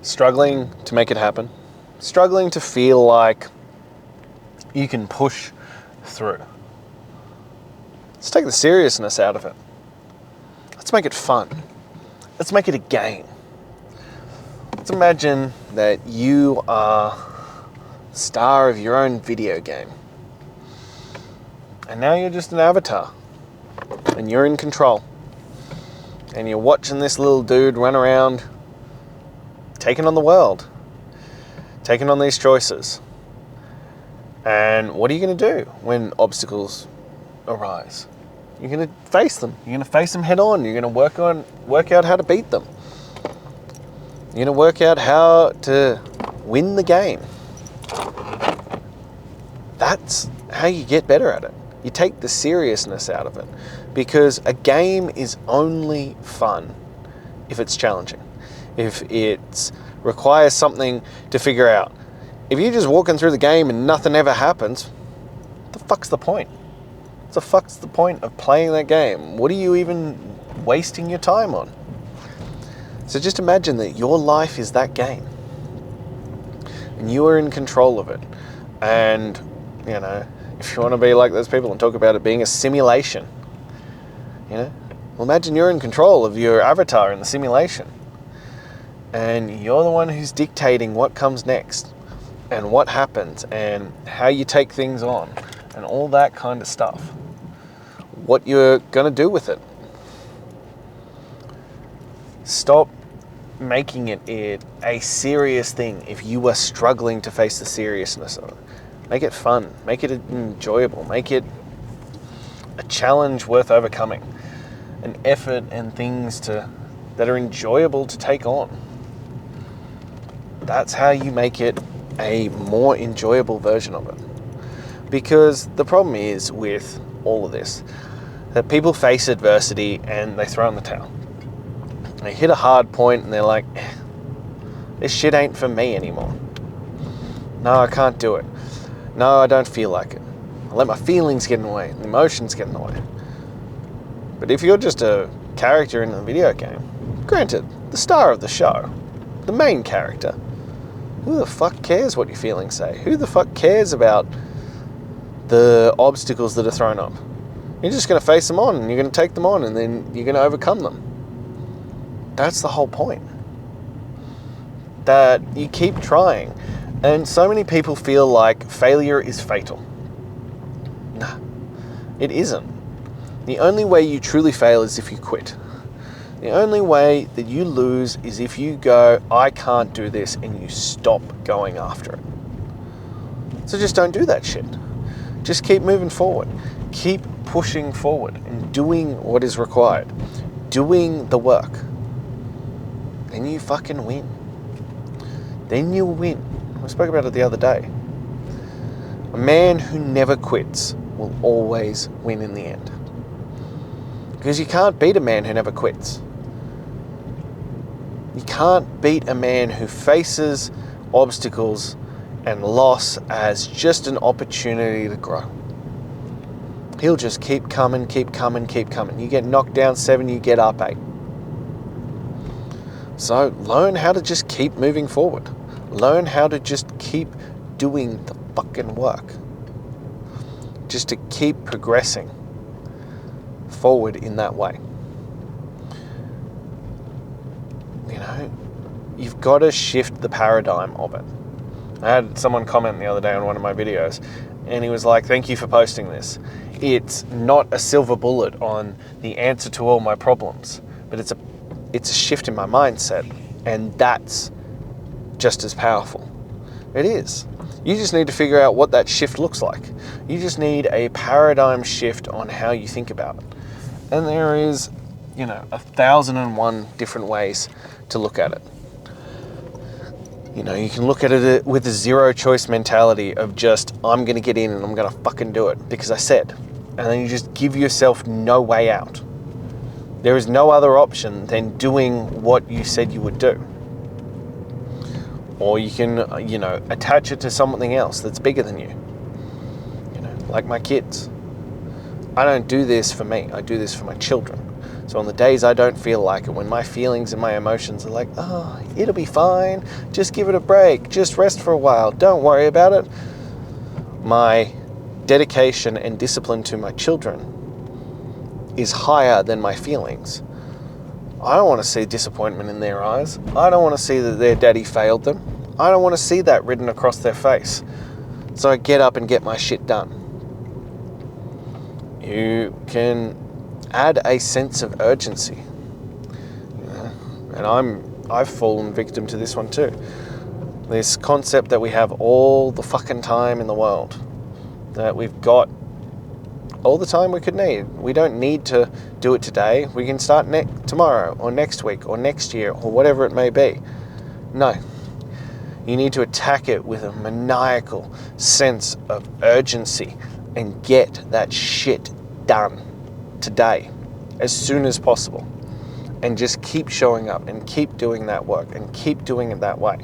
struggling to make it happen, struggling to feel like you can push through. Let's take the seriousness out of it. Let's make it fun. Let's make it a game. Let's imagine that you are the star of your own video game. And now you're just an avatar. And you're in control. And you're watching this little dude run around, taking on the world, taking on these choices. And what are you going to do when obstacles arise? You're going to face them. You're going to face them head on. You're going to work out how to beat them. You're going to work out how to win the game. That's how you get better at it. You take the seriousness out of it, because a game is only fun if it's challenging, if it requires something to figure out. If you're just walking through the game and nothing ever happens, what the fuck's the point? What the fuck's the point of playing that game? What are you even wasting your time on? So just imagine that your life is that game and you are in control of it. And, you know, if you want to be like those people and talk about it being a simulation, you know, well, imagine you're in control of your avatar in the simulation and you're the one who's dictating what comes next and what happens and how you take things on and all that kind of stuff. What you're going to do with it. Stop making it a serious thing if you are struggling to face the seriousness of it. Make it fun. Make it enjoyable. Make it a challenge worth overcoming. An effort and things that are enjoyable to take on. That's how you make it a more enjoyable version of it. Because the problem is with all of this, that people face adversity and they throw in the towel. They hit a hard point and they're like, this shit ain't for me anymore. No, I can't do it. No, I don't feel like it. I let my feelings get in the way, the emotions get in the way. But if you're just a character in a video game, granted, the star of the show, the main character, who the fuck cares what your feelings say? Who the fuck cares about the obstacles that are thrown up? You're just going to face them on and you're going to take them on and then you're going to overcome them. That's the whole point. That you keep trying. And so many people feel like failure is fatal. Nah, it isn't. The only way you truly fail is if you quit. The only way that you lose is if you go, I can't do this, and you stop going after it. So just don't do that shit. Just keep moving forward. Keep pushing forward and doing what is required. Doing the work. Then you fucking win. Then you'll win. I spoke about it the other day. A man who never quits will always win in the end. Because you can't beat a man who never quits. You can't beat a man who faces obstacles and loss as just an opportunity to grow. He'll just keep coming, keep coming, keep coming. You get knocked down 7, you get up 8. So learn how to just keep moving forward. Learn how to just keep doing the fucking work. Just to keep progressing forward in that way. You know, you've got to shift the paradigm of it. I had someone comment the other day on one of my videos, and he was like, thank you for posting this. It's not a silver bullet on the answer to all my problems, but it's a shift in my mindset, and that's just as powerful. It is. You just need to figure out what that shift looks like. You just need a paradigm shift on how you think about it. And there is, 1,001 different ways to look at it. You can look at it with a zero choice mentality of just, I'm going to get in and I'm going to fucking do it because I said. And then you just give yourself no way out. There is no other option than doing what you said you would do. Or you can, attach it to something else that's bigger than you. Like my kids. I don't do this for me. I do this for my children. So on the days I don't feel like it, when my feelings and my emotions are like, oh, it'll be fine, just give it a break, just rest for a while, don't worry about it, my dedication and discipline to my children is higher than my feelings. I don't want to see disappointment in their eyes. I don't want to see that their daddy failed them. I don't want to see that written across their face. So I get up and get my shit done. You can add a sense of urgency. And I've fallen victim to this one too. This concept that we have all the fucking time in the world. That we've got all the time we could need. We don't need to do it today. We can start tomorrow or next week or next year or whatever it may be. No. You need to attack it with a maniacal sense of urgency and get that shit done today as soon as possible. And just keep showing up and keep doing that work and keep doing it that way.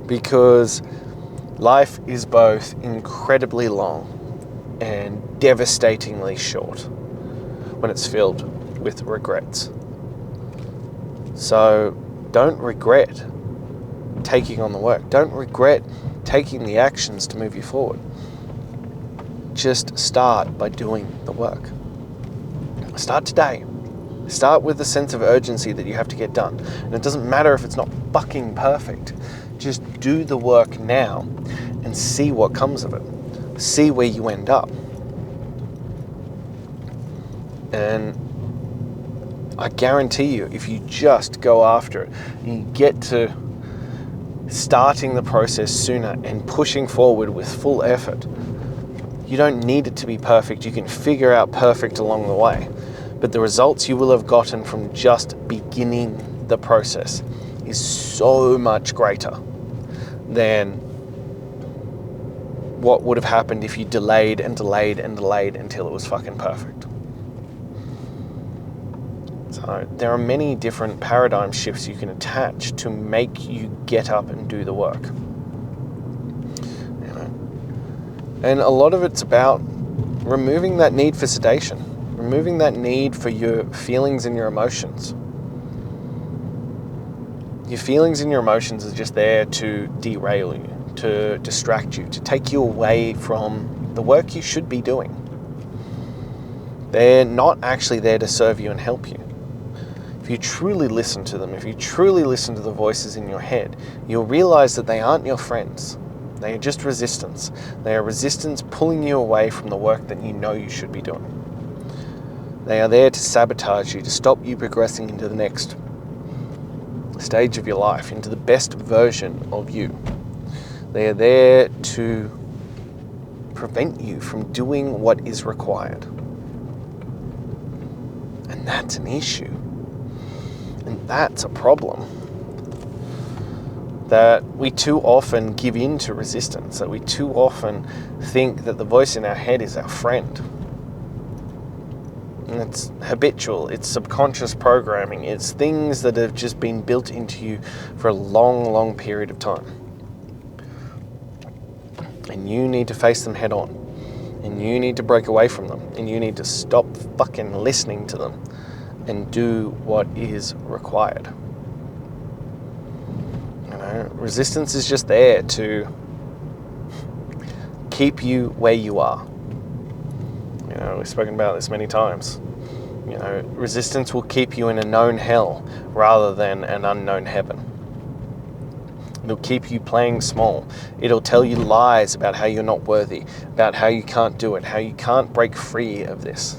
Because life is both incredibly long and devastatingly short when it's filled with regrets. So don't regret taking on the work. Don't regret taking the actions to move you forward. Just start by doing the work. Start today. Start with the sense of urgency that you have to get done. And it doesn't matter if it's not fucking perfect. Just do the work now and see what comes of it. See where you end up. And I guarantee you, if you just go after it, you get to starting the process sooner and pushing forward with full effort. You don't need it to be perfect. You can figure out perfect along the way. But the results you will have gotten from just beginning the process is so much greater than what would have happened if you delayed and delayed and delayed until it was fucking perfect. So there are many different paradigm shifts you can attach to make you get up and do the work. And a lot of it's about removing that need for sedation, removing that need for your feelings and your emotions. Your feelings and your emotions are just there to derail you, to distract you, to take you away from the work you should be doing. They're not actually there to serve you and help you. If you truly listen to them, if you truly listen to the voices in your head, you'll realize that they aren't your friends. They are just resistance. They are resistance pulling you away from the work that you know you should be doing. They are there to sabotage you, to stop you progressing into the next stage of your life, into the best version of you. They are there to prevent you from doing what is required. And that's an issue. And that's a problem. That we too often give in to resistance, that we too often think that the voice in our head is our friend. And it's habitual, it's subconscious programming, it's things that have just been built into you for a long, long period of time. And you need to face them head on. And you need to break away from them. And you need to stop fucking listening to them and do what is required. Resistance is just there to keep you where you are. We've spoken about this many times. Resistance will keep you in a known hell rather than an unknown heaven. It'll keep you playing small. It'll tell you lies about how you're not worthy, about how you can't do it, how you can't break free of this.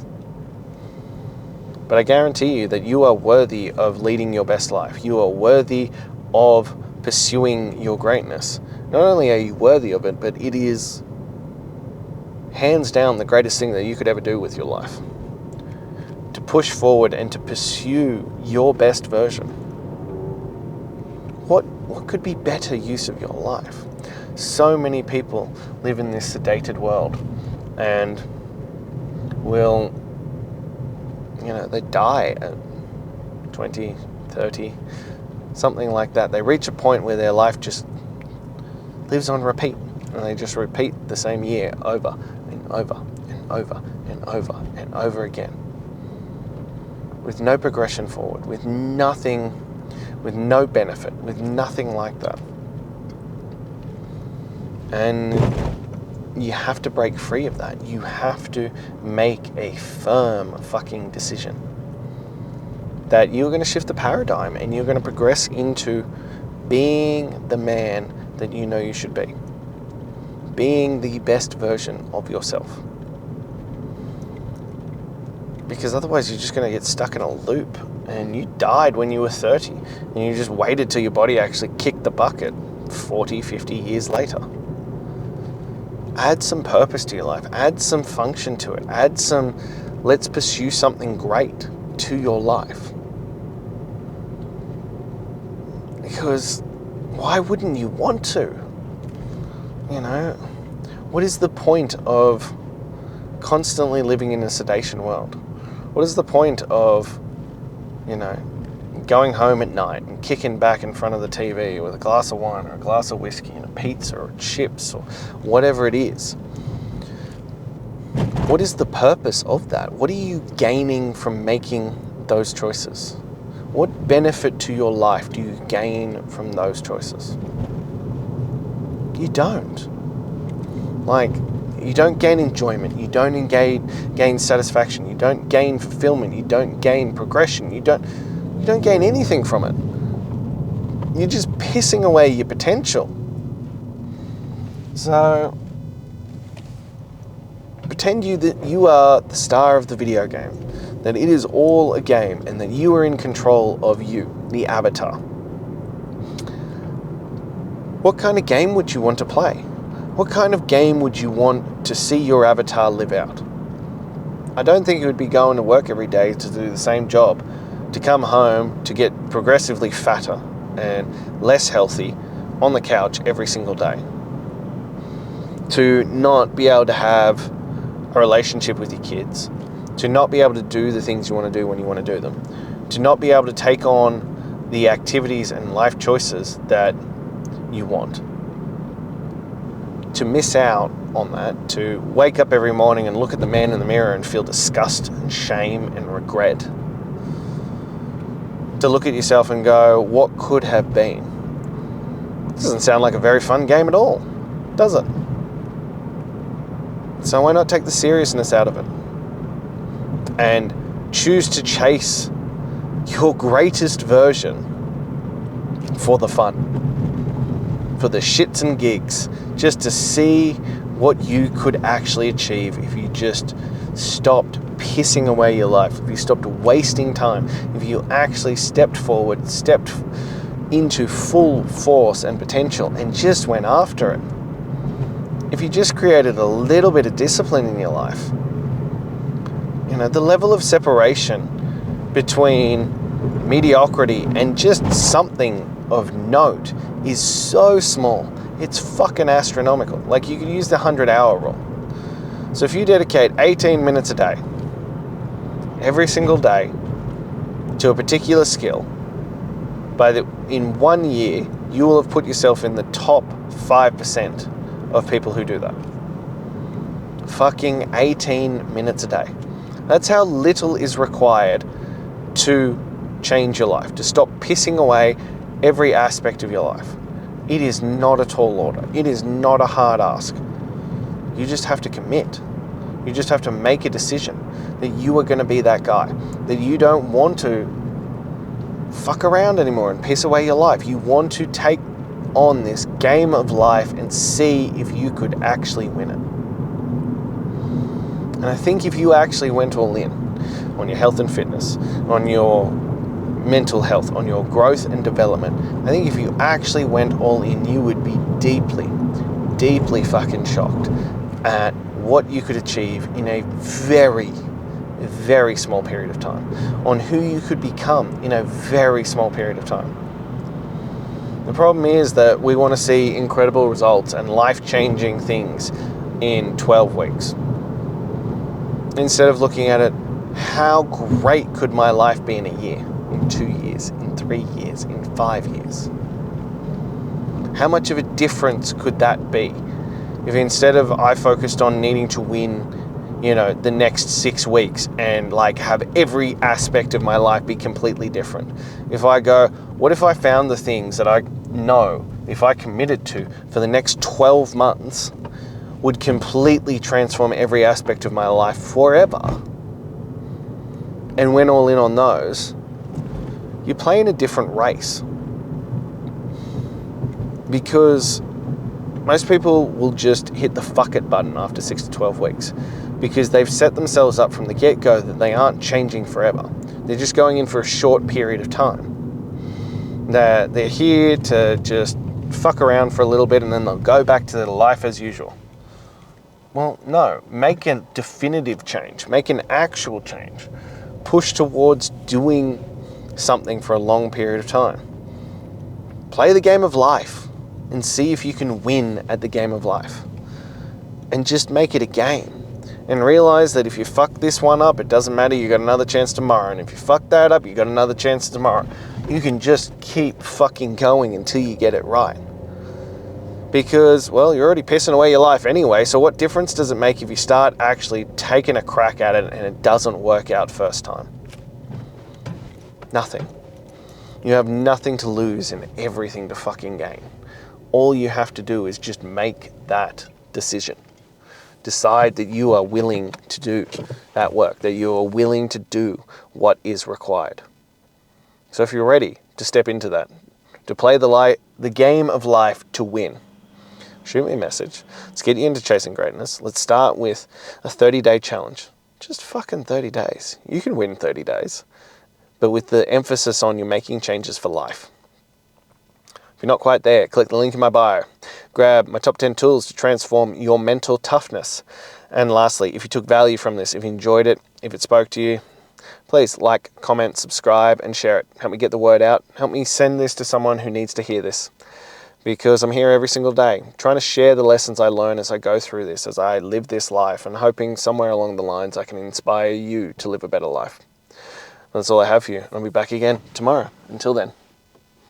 But I guarantee you that you are worthy of leading your best life. You are worthy of pursuing your greatness. Not only are you worthy of it, but it is hands down the greatest thing that you could ever do with your life. To push forward and to pursue your best version. What could be better use of your life? So many people live in this sedated world and will, they die at 20, 30, something like that. They reach a point where their life just lives on repeat, and they just repeat the same year over and over and over and over and over again. with no progression forward, with nothing, with no benefit, with nothing like that. And you have to break free of that. You have to make a firm fucking decision that you're going to shift the paradigm and you're going to progress into being the man that you know you should be. Being the best version of yourself. Because otherwise you're just going to get stuck in a loop. And you died when you were 30. And you just waited till your body actually kicked the bucket 40, 50 years later. Add some purpose to your life. Add some function to it. Add some, let's pursue something great to your life. Because why wouldn't you want to? You know, what is the point of constantly living in a sedation world? What is the point of, you know, going home at night and kicking back in front of the TV with a glass of wine or a glass of whiskey and a pizza or chips or whatever it is? What is the purpose of that? What are you gaining from making those choices? What benefit to your life do you gain from those choices? You don't. Like, you don't gain enjoyment. You don't gain satisfaction. You don't gain fulfillment. You don't gain progression. You don't gain anything from it. You're just pissing away your potential. So, pretend that you are the star of the video game, that it is all a game, and that you are in control of you, the avatar. What kind of game would you want to play? What kind of game would you want to see your avatar live out? I don't think it would be going to work every day to do the same job, to come home to get progressively fatter and less healthy on the couch every single day. To not be able to have a relationship with your kids. To not be able to do the things you want to do when you want to do them. To not be able to take on the activities and life choices that you want. To miss out on that, to wake up every morning and look at the man in the mirror and feel disgust and shame and regret. To look at yourself and go, what could have been? This doesn't sound like a very fun game at all, does it? So why not take the seriousness out of it? And choose to chase your greatest version for the fun. For the shits and gigs, just to see what you could actually achieve if you just stopped pissing away your life, if you stopped wasting time, if you actually stepped forward, stepped into full force and potential and just went after it. If you just created a little bit of discipline in your life, you know, the level of separation between mediocrity and just something of note is so small. It's fucking astronomical. Like, you could use the 100-hour rule. So if you dedicate 18 minutes a day, every single day, to a particular skill, in 1 year, you will have put yourself in the top 5% of people who do that. Fucking 18 minutes a day. That's how little is required to change your life, to stop pissing away every aspect of your life. It is not a tall order. It is not a hard ask. You just have to commit. You just have to make a decision that you are going to be that guy, that you don't want to fuck around anymore and piss away your life. You want to take on this game of life and see if you could actually win it. And I think if you actually went all in on your health and fitness, on your mental health, on your growth and development, I think if you actually went all in, you would be deeply, deeply fucking shocked at what you could achieve in a very, very small period of time, on who you could become in a very small period of time. The problem is that we want to see incredible results and life-changing things in 12 weeks. Instead of looking at it, how great could my life be in a year, in 2 years, in 3 years, in 5 years? How much of a difference could that be if instead of I focused on needing to win the next 6 weeks and like have every aspect of my life be completely different. If I go, what if I found the things that I know, if I committed to for the next 12 months, would completely transform every aspect of my life forever, and went all in on those, you're playing a different race. Because most people will just hit the fuck it button after 6 to 12 weeks because they've set themselves up from the get-go that they aren't changing forever. They're just going in for a short period of time. That they're here to just fuck around for a little bit and then they'll go back to their life as usual. Well, no. Make a definitive change. Make an actual change. Push towards doing something for a long period of time. Play the game of life and see if you can win at the game of life. And just make it a game. And realize that if you fuck this one up, it doesn't matter, you got another chance tomorrow. And if you fuck that up, you got another chance tomorrow. You can just keep fucking going until you get it right. Because, well, you're already pissing away your life anyway, so what difference does it make if you start actually taking a crack at it and it doesn't work out first time? Nothing. You have nothing to lose and everything to fucking gain. All you have to do is just make that decision. Decide that you are willing to do that work, that you are willing to do what is required. So if you're ready to step into that, to play the game of life to win, shoot me a message. Let's get you into chasing greatness. Let's start with a 30-day challenge. Just fucking 30 days. You can win 30 days, but with the emphasis on you making changes for life. If you're not quite there, click the link in my bio. Grab my top 10 tools to transform your mental toughness. And lastly, if you took value from this, if you enjoyed it, if it spoke to you, please like, comment, subscribe, and share it. Help me get the word out. Help me send this to someone who needs to hear this. Because I'm here every single day, trying to share the lessons I learn as I go through this, as I live this life, and hoping somewhere along the lines I can inspire you to live a better life. That's all I have for you. I'll be back again tomorrow. Until then.